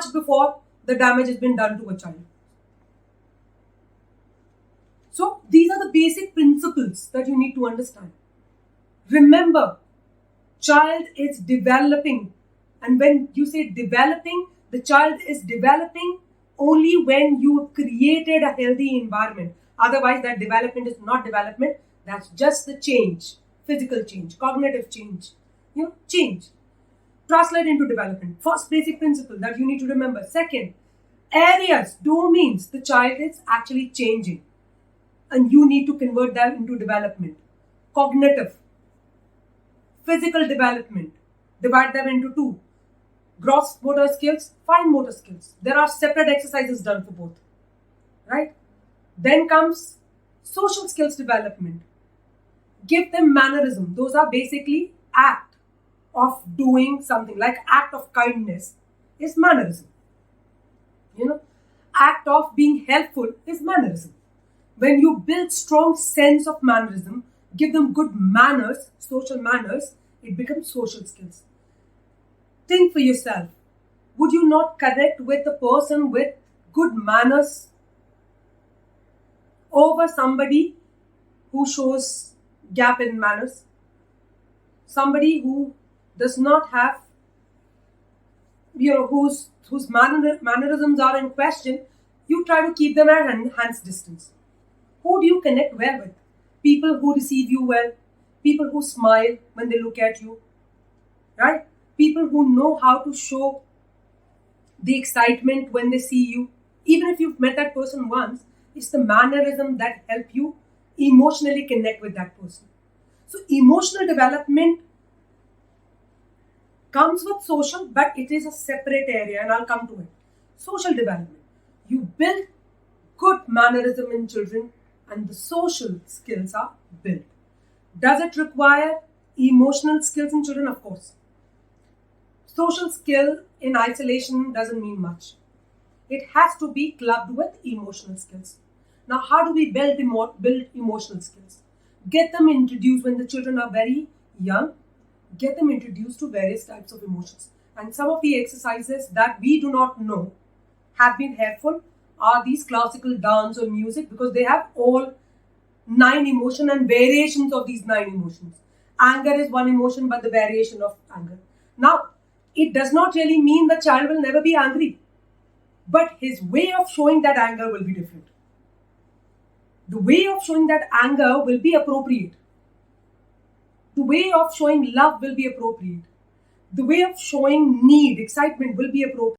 much before the damage has been done to a child. So these are the basic principles that you need to understand. Remember, child is developing, and when you say developing, the child is developing only when you have created a healthy environment. Otherwise, that development is not development. That's just the change, physical change, cognitive change. Change. Translate into development. First basic principle that you need to remember. Second, areas, domains, the child is actually changing, and you need to convert that into development. Cognitive, physical development, divide them into two. Gross motor skills, fine motor skills. There are separate exercises done for both, right? Then comes social skills development. Give them mannerism. Those are basically act of doing something, like act of kindness is mannerism. Act of being helpful is mannerism. When you build strong sense of mannerism, give them good manners, social manners, it becomes social skills. Think for yourself. Would you not connect with a person with good manners over somebody who shows gap in manners? Somebody who does not have, whose mannerisms are in question, you try to keep them at hand's distance. Who do you connect well with? People who receive you well, people who smile when they look at you, right? People who know how to show the excitement when they see you. Even if you've met that person once, it's the mannerism that help you emotionally connect with that person. So emotional development comes with social, but it is a separate area, and I'll come to it. Social development. You build good mannerism in children, and the social skills are built. Does it require emotional skills in children? Of course. Social skill in isolation doesn't mean much. It has to be clubbed with emotional skills. Now, how do we build emotional skills? Get them introduced when the children are very young. Get them introduced to various types of emotions. And some of the exercises that we do not know have been helpful are these classical dance or music, because they have all 9 emotions and variations of these 9 emotions. Anger is one emotion, but the variation of anger. Now, it does not really mean the child will never be angry, but his way of showing that anger will be different. The way of showing that anger will be appropriate. The way of showing love will be appropriate. The way of showing need, excitement will be appropriate.